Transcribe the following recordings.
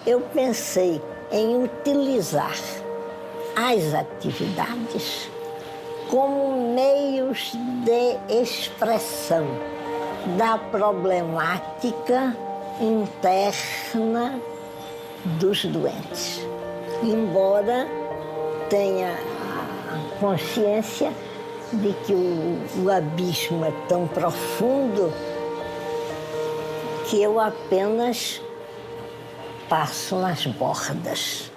eu pensei em utilizar as atividades como meios de expressão da problemática interna dos doentes. Embora tenha a consciência de que o abismo é tão profundo que eu apenas passo nas bordas.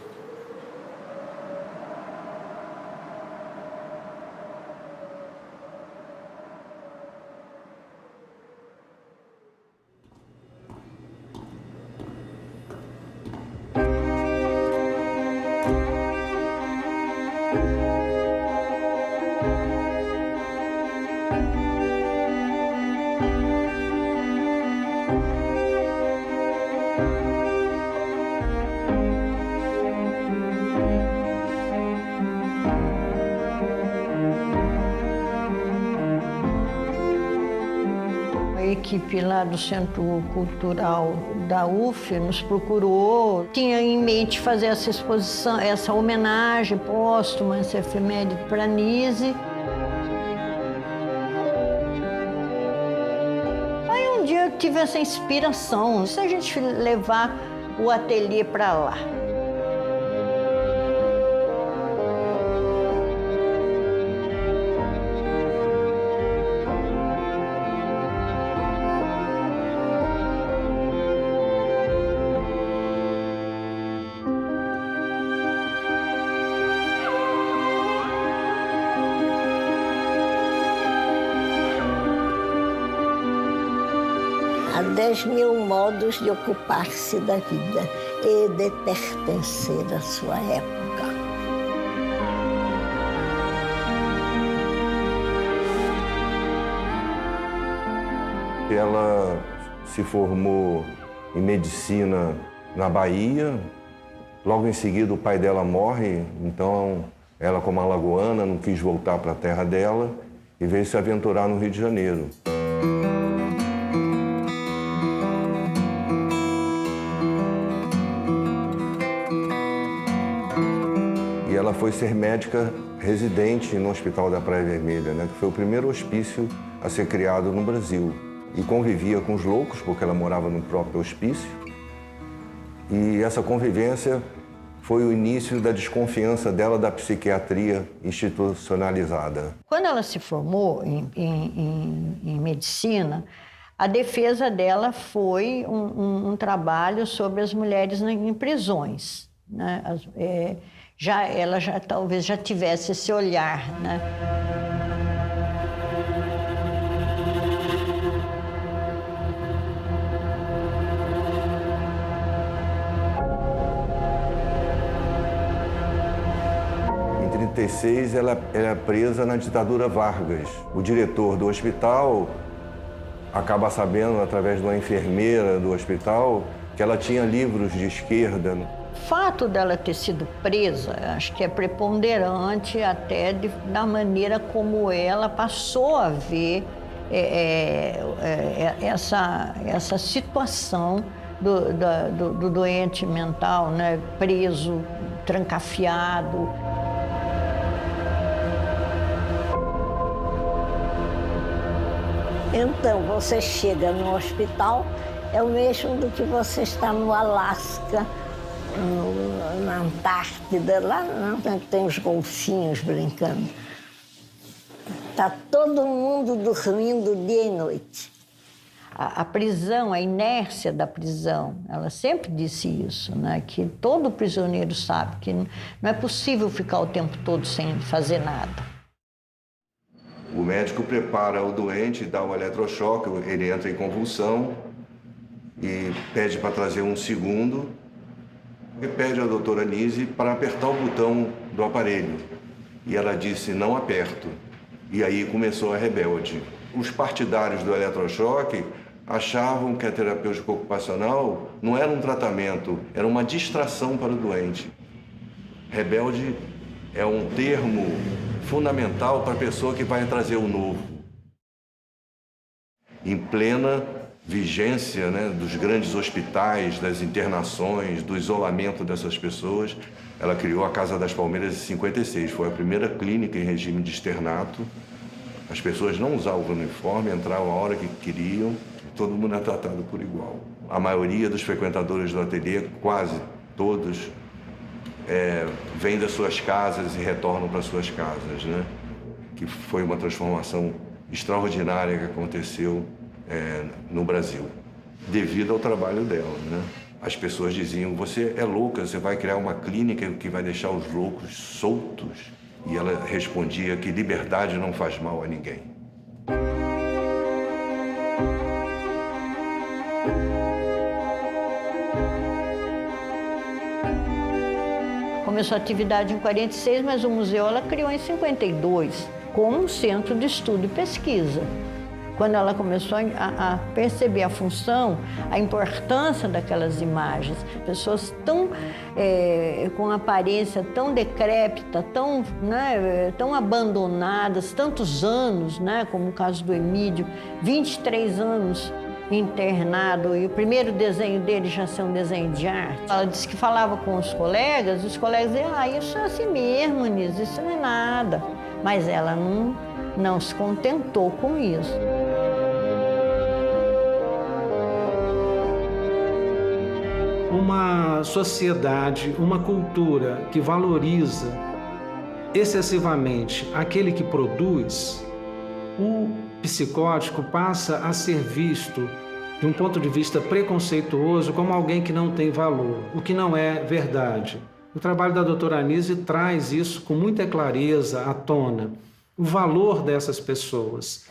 A equipe lá do Centro Cultural da UF nos procurou, tinha em mente fazer essa exposição, essa homenagem póstuma, essa efeméride para Nise. Aí um dia eu tive essa inspiração, se a gente levar o ateliê para lá. Há 10.000 modos de ocupar-se da vida e de pertencer à sua época. Ela se formou em medicina na Bahia. Logo em seguida, o pai dela morre, então ela, como alagoana, não quis voltar para a terra dela e veio se aventurar no Rio de Janeiro. E ela foi ser médica residente no Hospital da Praia Vermelha, né, que foi o primeiro hospício a ser criado no Brasil. E convivia com os loucos, porque ela morava no próprio hospício. E essa convivência foi o início da desconfiança dela da psiquiatria institucionalizada. Quando ela se formou em medicina, a defesa dela foi um trabalho sobre as mulheres em prisões, né? Ela talvez já tivesse esse olhar, né? Em 1936, ela é presa na ditadura Vargas. O diretor do hospital acaba sabendo, através de uma enfermeira do hospital, que ela tinha livros de esquerda. O fato dela ter sido presa, acho que é preponderante até da maneira como ela passou a ver essa situação do doente mental, né, preso, trancafiado. Então, você chega no hospital, é o mesmo do que você está no Alasca, na Antártida, lá não, tem os golfinhos brincando. Está todo mundo dormindo dia e noite. A prisão, a inércia da prisão, ela sempre disse isso, né? Que todo prisioneiro sabe que não é possível ficar o tempo todo sem fazer nada. O médico prepara o doente, dá um eletrochoque, ele entra em convulsão e pede para trazer um segundo. E pede à doutora Nise para apertar o botão do aparelho. E ela disse, não aperto. E aí começou a rebelde. Os partidários do eletrochoque achavam que a terapêutica ocupacional não era um tratamento, era uma distração para o doente. Rebelde é um termo fundamental para a pessoa que vai trazer o novo. Em plena vigência, né, dos grandes hospitais, das internações, do isolamento dessas pessoas, ela criou a Casa das Palmeiras em 56. Foi a primeira clínica em regime de externato. As pessoas não usavam o uniforme, entravam a hora que queriam, todo mundo é tratado por igual. A maioria dos frequentadores do ateliê, quase todos, vêm das suas casas e retornam para suas casas, né? Que foi uma transformação extraordinária que aconteceu no Brasil, devido ao trabalho dela, né? As pessoas diziam, você é louca, você vai criar uma clínica que vai deixar os loucos soltos? E ela respondia que liberdade não faz mal a ninguém. Começou a atividade em 46, mas o museu ela criou em 52, como um centro de estudo e pesquisa. Quando ela começou a perceber a função, a importância daquelas imagens, pessoas tão com aparência tão decrépita, tão abandonadas, tantos anos, né, como o caso do Emídio, 23 anos internado, e o primeiro desenho dele já ser um desenho de arte. Ela disse que falava com os colegas diziam, isso é assim mesmo, Nise, isso não é nada. Mas ela não se contentou com isso. Uma sociedade, uma cultura que valoriza excessivamente aquele que produz, o psicótico passa a ser visto, de um ponto de vista preconceituoso, como alguém que não tem valor, o que não é verdade. O trabalho da doutora Anise traz isso com muita clareza à tona, o valor dessas pessoas.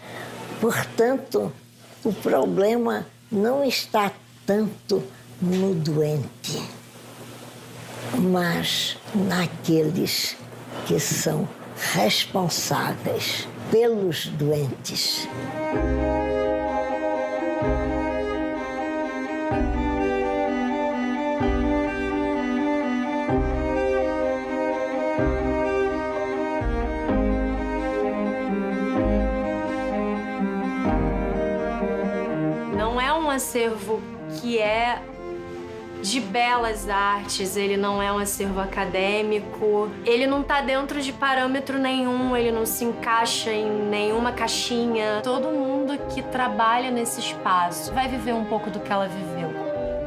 Portanto, o problema não está tanto no doente, mas naqueles que são responsáveis pelos doentes. Não é um acervo que é de belas artes, ele não é um acervo acadêmico, ele não tá dentro de parâmetro nenhum, ele não se encaixa em nenhuma caixinha. Todo mundo que trabalha nesse espaço vai viver um pouco do que ela viveu.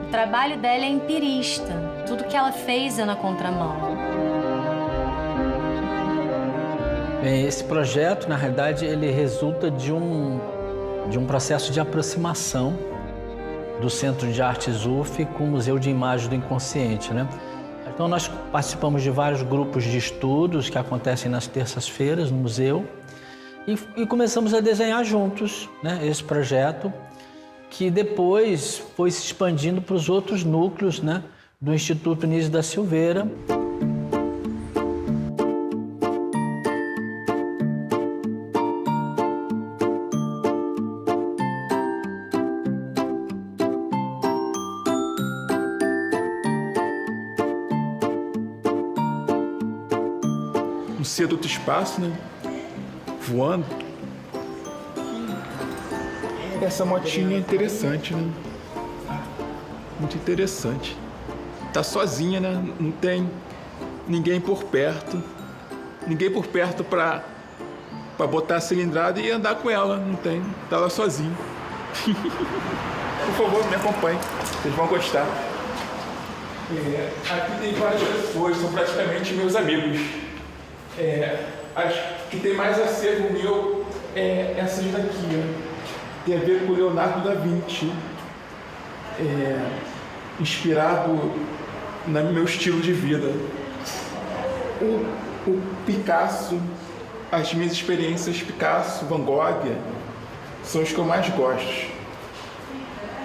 O trabalho dela é empirista, tudo que ela fez é na contramão. Bem, esse projeto, na realidade, ele resulta de um processo de aproximação do Centro de Artes UF com o Museu de Imagens do Inconsciente, né? Então, nós participamos de vários grupos de estudos que acontecem nas terças-feiras no museu e começamos a desenhar juntos, né, esse projeto, que depois foi se expandindo para os outros núcleos, né, do Instituto Nise da Silveira. Ser do outro espaço, né? Voando. Essa motinha é interessante, né? Muito interessante. Tá sozinha, né? Não tem ninguém por perto. Ninguém por perto pra botar a cilindrada e andar com ela. Não tem. Tá lá sozinho. Por favor, me acompanhe. Vocês vão gostar. Aqui tem várias pessoas, são praticamente meus amigos. Acho que tem mais acervo meu essas daqui, ó. Tem a ver com o Leonardo da Vinci, inspirado no meu estilo de vida. O Picasso, as minhas experiências Picasso, Van Gogh, são os que eu mais gosto.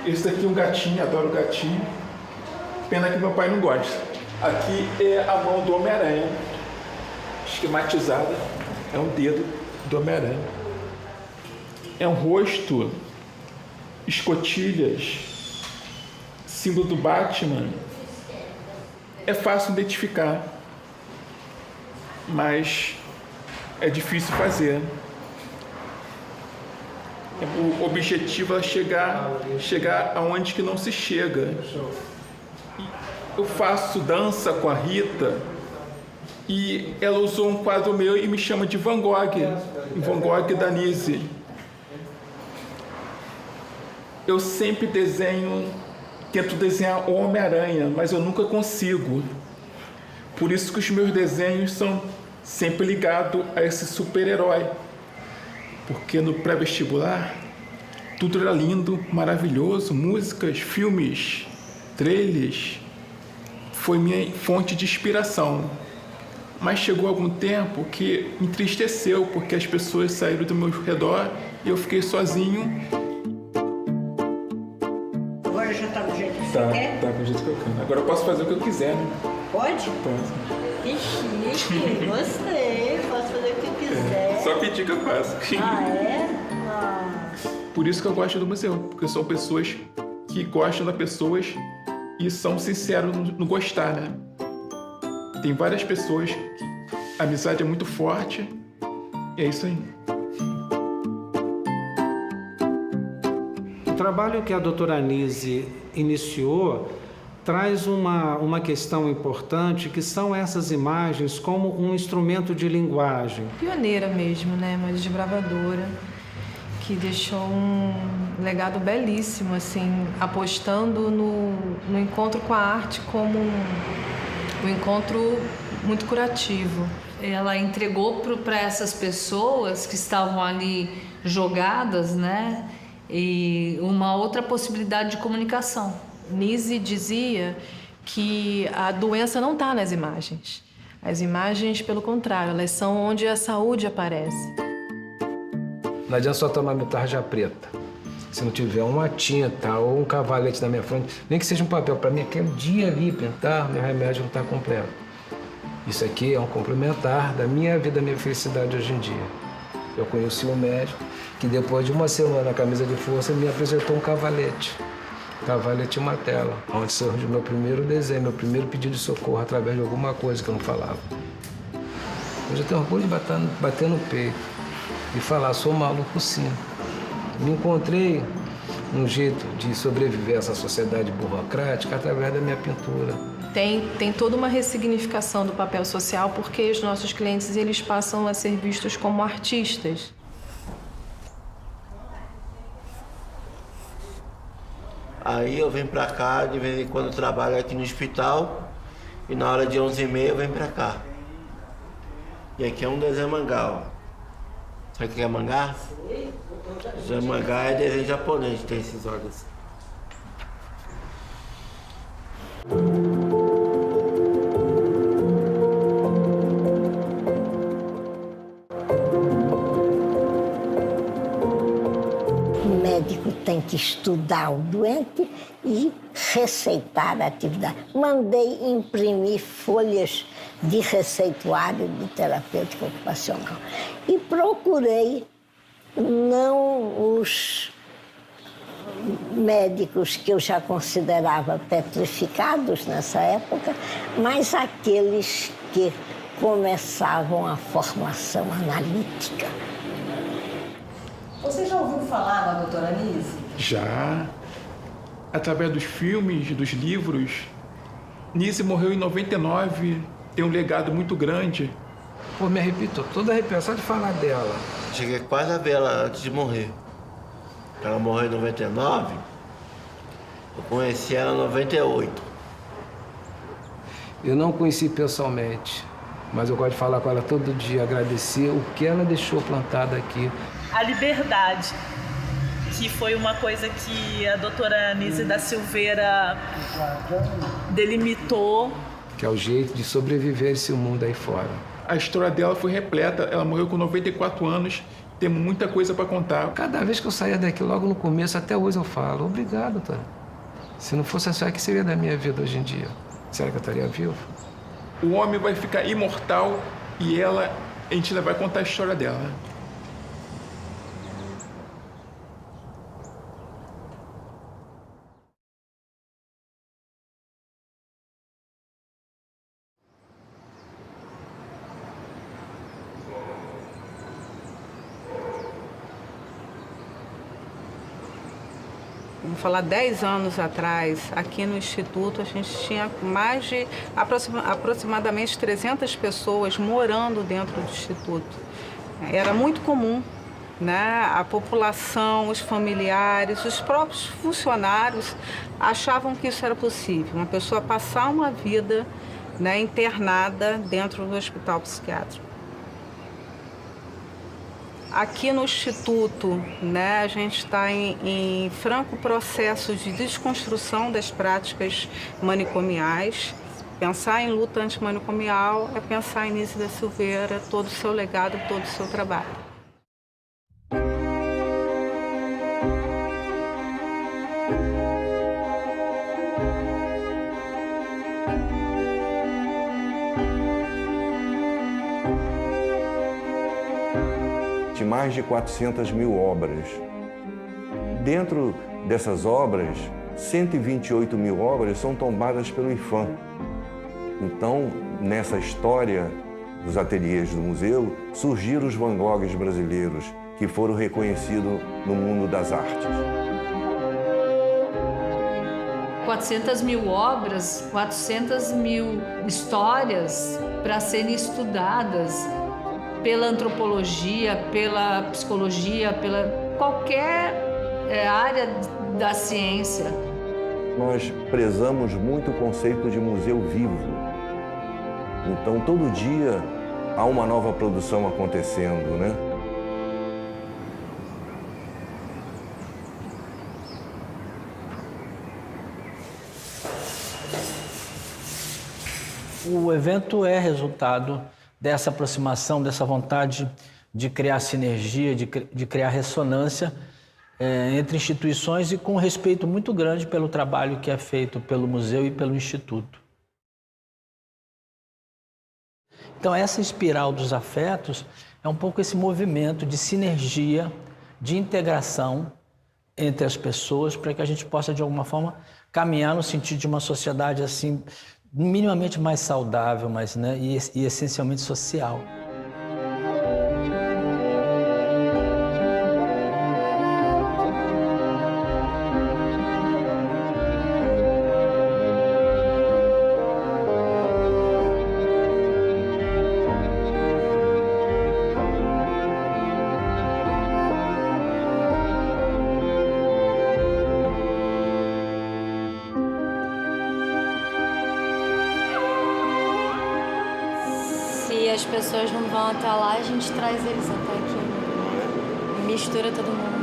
Esse daqui é um gatinho, adoro gatinho. Pena que meu pai não gosta. Aqui é a mão do Homem-Aranha. Esquematizada, é um dedo do Homem-Aranha. É um rosto, escotilhas, símbolo do Batman. É fácil identificar, mas é difícil fazer. O objetivo é chegar aonde que não se chega. Eu faço dança com a Rita e ela usou um quadro meu e me chama de Van Gogh da Nise. Eu sempre tento desenhar o Homem-Aranha, mas eu nunca consigo. Por isso que os meus desenhos são sempre ligados a esse super-herói. Porque no pré-vestibular, tudo era lindo, maravilhoso, músicas, filmes, trailers. Foi minha fonte de inspiração. Mas chegou algum tempo que me entristeceu, porque as pessoas saíram do meu redor e eu fiquei sozinho. Agora já tá do jeito que você quer? Tá do jeito que eu quero. Agora eu posso fazer o que eu quiser, né? Pode? Posso. Que chique, gostei. Posso fazer o que eu quiser. Só pedir que eu faço. Ah, é? Ah. Por isso que eu gosto do museu, porque são pessoas que gostam das pessoas e são sinceros no gostar, né? Tem várias pessoas que a amizade é muito forte e é isso aí. O trabalho que a doutora Anise iniciou traz uma questão importante, que são essas imagens como um instrumento de linguagem. Pioneira mesmo, né? Uma desbravadora, que deixou um legado belíssimo, assim, apostando no encontro com a arte como um encontro muito curativo. Ela entregou para essas pessoas que estavam ali jogadas, né? E uma outra possibilidade de comunicação. Nise dizia que a doença não está nas imagens. As imagens, pelo contrário, elas são onde a saúde aparece. Não adianta só tomar minha tarja preta. Se não tiver uma tinta ou um cavalete na minha frente, nem que seja um papel, para mim aquele dia ali pintar, meu remédio não está completo. Isso aqui é um complementar da minha vida, da minha felicidade hoje em dia. Eu conheci um médico que depois de uma semana na camisa de força me apresentou um cavalete. Cavalete e uma tela, onde surgiu meu primeiro desenho, meu primeiro pedido de socorro através de alguma coisa que eu não falava. Hoje eu tenho orgulho de bater no peito e falar, sou maluco sim. Me encontrei um jeito de sobreviver a essa sociedade burocrática através da minha pintura. Tem toda uma ressignificação do papel social, porque os nossos clientes eles passam a ser vistos como artistas. Aí eu venho pra cá, de vez em quando eu trabalho aqui no hospital e na hora de 11h30 eu venho pra cá. E aqui é um desenho mangá, ó. Sabe o que é mangá? Desenho mangá é desenho japonês, tem esses olhos. O médico tem que estudar o doente e receitar a atividade. Mandei imprimir folhas de receituário de terapêutica ocupacional e procurei não os médicos que eu já considerava petrificados nessa época, mas aqueles que começavam a formação analítica. Você já ouviu falar da doutora Anise? Já. Através dos filmes, dos livros. Nise morreu em 99, tem um legado muito grande. Pô, me arrepio, todo arrepiado só de falar dela. Cheguei quase a ver ela antes de morrer. Ela morreu em 99, eu conheci ela em 98. Eu não conheci pessoalmente, mas eu gosto de falar com ela todo dia, agradecer o que ela deixou plantado aqui. A liberdade, que foi uma coisa que a doutora Anise da Silveira delimitou. Que é o jeito de sobreviver esse mundo aí fora. A história dela foi repleta, ela morreu com 94 anos, temos muita coisa para contar. Cada vez que eu saía daqui, logo no começo, até hoje eu falo, obrigado, doutora. Se não fosse a senhora, que seria da minha vida hoje em dia? Será que eu estaria vivo? O homem vai ficar imortal e ela, a gente ainda vai contar a história dela, né? vamos falar 10 anos atrás, aqui no Instituto, a gente tinha mais de aproximadamente 300 pessoas morando dentro do Instituto. Era muito comum, né? A população, os familiares, os próprios funcionários achavam que isso era possível, uma pessoa passar uma vida, né, internada dentro do hospital psiquiátrico. Aqui no Instituto, né, a gente está em franco processo de desconstrução das práticas manicomiais. Pensar em luta antimanicomial é pensar em Nise da Silveira, todo o seu legado, todo o seu trabalho. De mais de 400 mil obras. Dentro dessas obras, 128 mil obras são tombadas pelo IPHAN. Então, nessa história dos ateliês do museu, surgiram os Van Goghs brasileiros, que foram reconhecidos no mundo das artes. 400 mil obras, 400 mil histórias para serem estudadas pela antropologia, pela psicologia, pela qualquer área da ciência. Nós prezamos muito o conceito de museu vivo. Então, todo dia há uma nova produção acontecendo, né? O evento é resultado dessa aproximação, dessa vontade de criar sinergia, de criar ressonância entre instituições e com um respeito muito grande pelo trabalho que é feito pelo museu e pelo Instituto. Então, essa espiral dos afetos é um pouco esse movimento de sinergia, de integração entre as pessoas, para que a gente possa, de alguma forma, caminhar no sentido de uma sociedade assim, minimamente mais saudável, mas, né, e essencialmente social. Se as pessoas não vão até lá, a gente traz eles até aqui. Mistura todo mundo.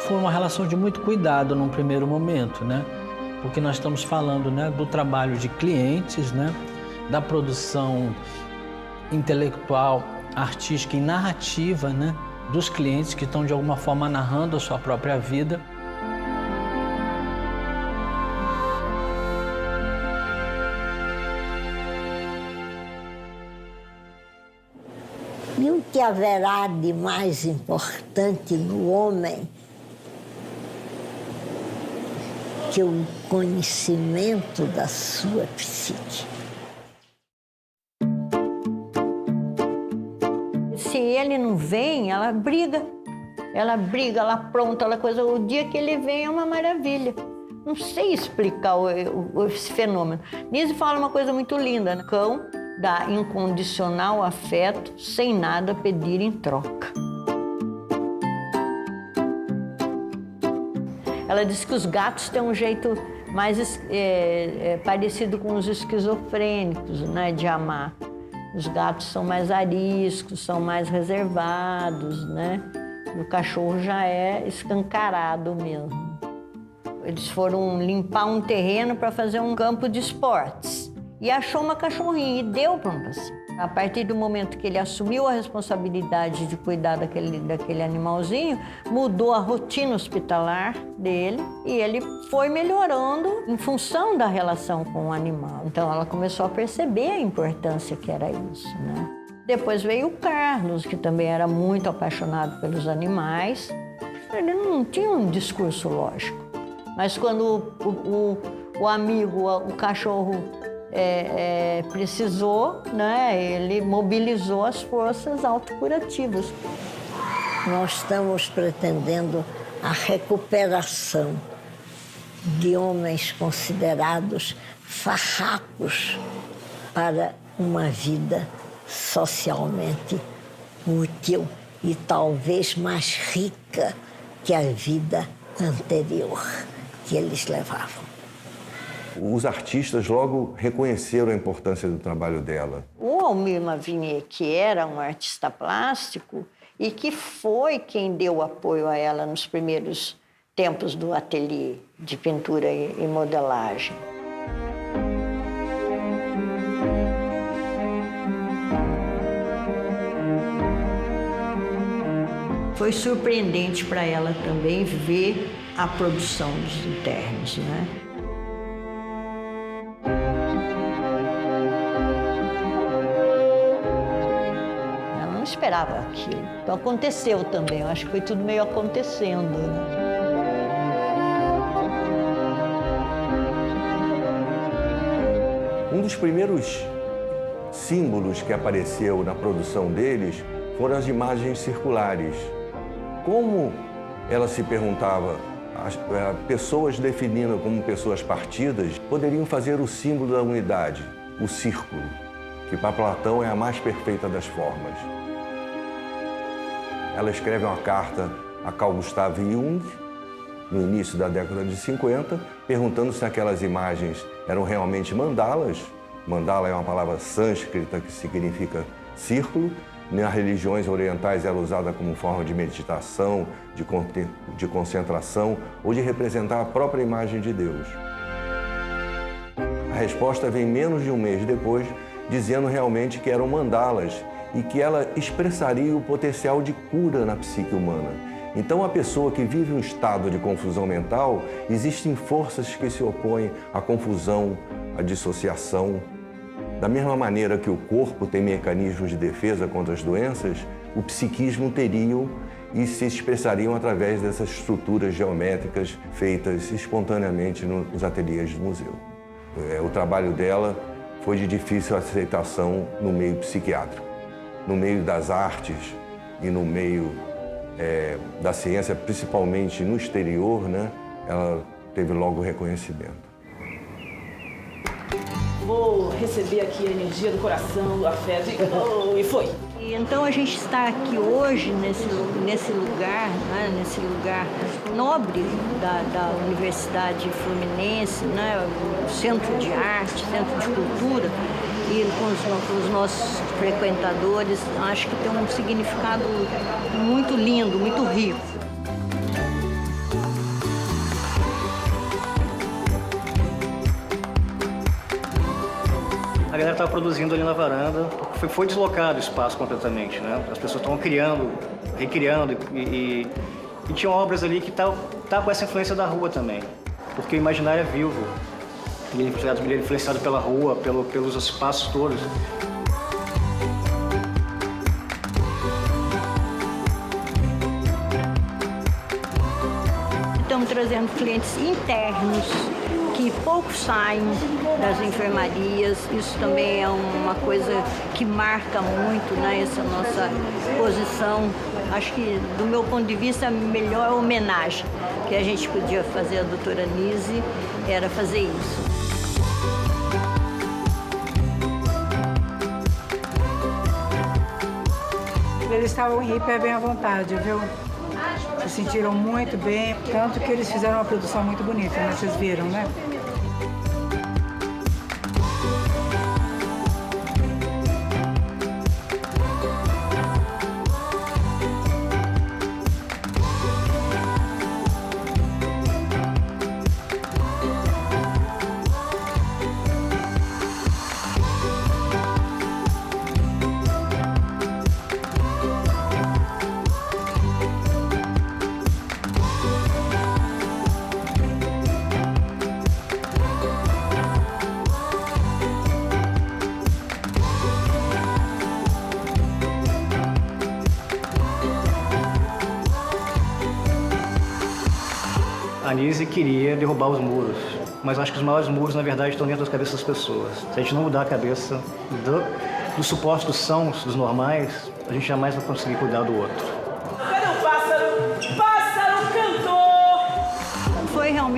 Foi uma relação de muito cuidado num primeiro momento, né? Porque nós estamos falando, né, do trabalho de clientes, né, da produção intelectual, artística e narrativa, né, dos clientes que estão de alguma forma narrando a sua própria vida. E o que haverá de mais importante no homem que o conhecimento da sua psique? Se ele não vem, ela briga, ela apronta, ela coisa. O dia que ele vem é uma maravilha. Não sei explicar esse fenômeno. Nise fala uma coisa muito linda, né? Cão dá incondicional afeto, sem nada pedir em troca. Ela diz que os gatos têm um jeito mais parecido com os esquizofrênicos, né, de amar. Os gatos são mais ariscos, são mais reservados, né? E o cachorro já é escancarado mesmo. Eles foram limpar um terreno para fazer um campo de esportes. E achou uma cachorrinha e deu para um paciente. A partir do momento que ele assumiu a responsabilidade de cuidar daquele animalzinho, mudou a rotina hospitalar dele e ele foi melhorando em função da relação com o animal. Então ela começou a perceber a importância que era isso, né? Depois veio o Carlos, que também era muito apaixonado pelos animais. Ele não tinha um discurso lógico. Mas quando o amigo, o cachorro, precisou, né, ele mobilizou as forças autocurativas. Nós estamos pretendendo a recuperação de homens considerados farrapos para uma vida socialmente útil e talvez mais rica que a vida anterior que eles levavam. Os artistas logo reconheceram a importância do trabalho dela. O Almir Mavinier, que era um artista plástico e que foi quem deu apoio a ela nos primeiros tempos do ateliê de pintura e modelagem. Foi surpreendente para ela também ver a produção dos internos, né? Ela não esperava aquilo. Então aconteceu também, eu acho que foi tudo meio acontecendo, né? Um dos primeiros símbolos que apareceu na produção deles foram as imagens circulares. Como ela se perguntava, as pessoas definidas como pessoas partidas poderiam fazer o símbolo da unidade, o círculo, que para Platão é a mais perfeita das formas. Ela escreve uma carta a Carl Gustav Jung, no início da década de 50, perguntando se aquelas imagens eram realmente mandalas. Mandala é uma palavra sânscrita que significa círculo. Nas religiões orientais ela é usada como forma de meditação, de concentração ou de representar a própria imagem de Deus. A resposta vem menos de um mês depois, dizendo realmente que eram mandalas e que ela expressaria o potencial de cura na psique humana. Então, a pessoa que vive um estado de confusão mental, existem forças que se opõem à confusão, à dissociação. Da mesma maneira que o corpo tem mecanismos de defesa contra as doenças, o psiquismo teriam e se expressariam através dessas estruturas geométricas feitas espontaneamente nos ateliês do museu. O trabalho dela foi de difícil aceitação no meio psiquiátrico. No meio das artes e no meio da ciência, principalmente no exterior, né, ela teve logo reconhecimento. Vou receber aqui a energia do coração, do afeto, e foi. E então a gente está aqui hoje nesse lugar, né, nesse lugar nobre da Universidade Fluminense, né, o Centro de Arte, Centro de Cultura, e com os nossos frequentadores, acho que tem um significado muito lindo, muito rico. A galera estava produzindo ali na varanda, foi deslocado o espaço completamente, né? As pessoas estavam criando, recriando e tinham obras ali que tá com essa influência da rua também, porque o imaginário é vivo, ele é influenciado pela rua, pelos espaços todos. Estamos trazendo clientes internos, que pouco saem das enfermarias. Isso também é uma coisa que marca muito, né, essa nossa posição. Acho que, do meu ponto de vista, a melhor homenagem que a gente podia fazer à doutora Nise era fazer isso. Eles estavam hiper bem à vontade, viu? Se sentiram muito bem, tanto que eles fizeram uma produção muito bonita, né? Vocês viram, né? A Nise queria derrubar os muros, mas acho que os maiores muros, na verdade, estão dentro das cabeças das pessoas. Se a gente não mudar a cabeça dos supostos sãos, dos normais, a gente jamais vai conseguir cuidar do outro. Cadê o pássaro? Pássaro cantor!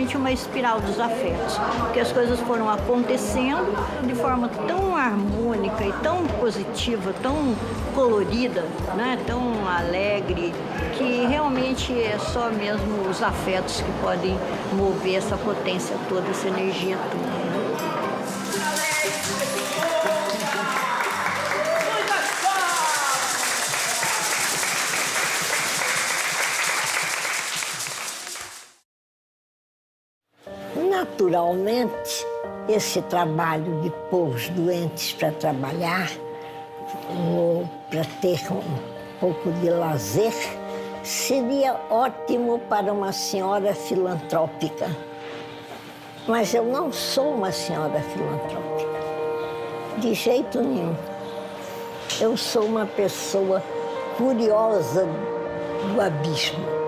realmente uma espiral dos afetos, porque as coisas foram acontecendo de forma tão harmônica e tão positiva, tão colorida, né? Tão alegre, que realmente é só mesmo os afetos que podem mover essa potência toda, essa energia toda. Naturalmente, esse trabalho de pôr os doentes para trabalhar, para ter um pouco de lazer, seria ótimo para uma senhora filantrópica. Mas eu não sou uma senhora filantrópica, de jeito nenhum. Eu sou uma pessoa curiosa do abismo.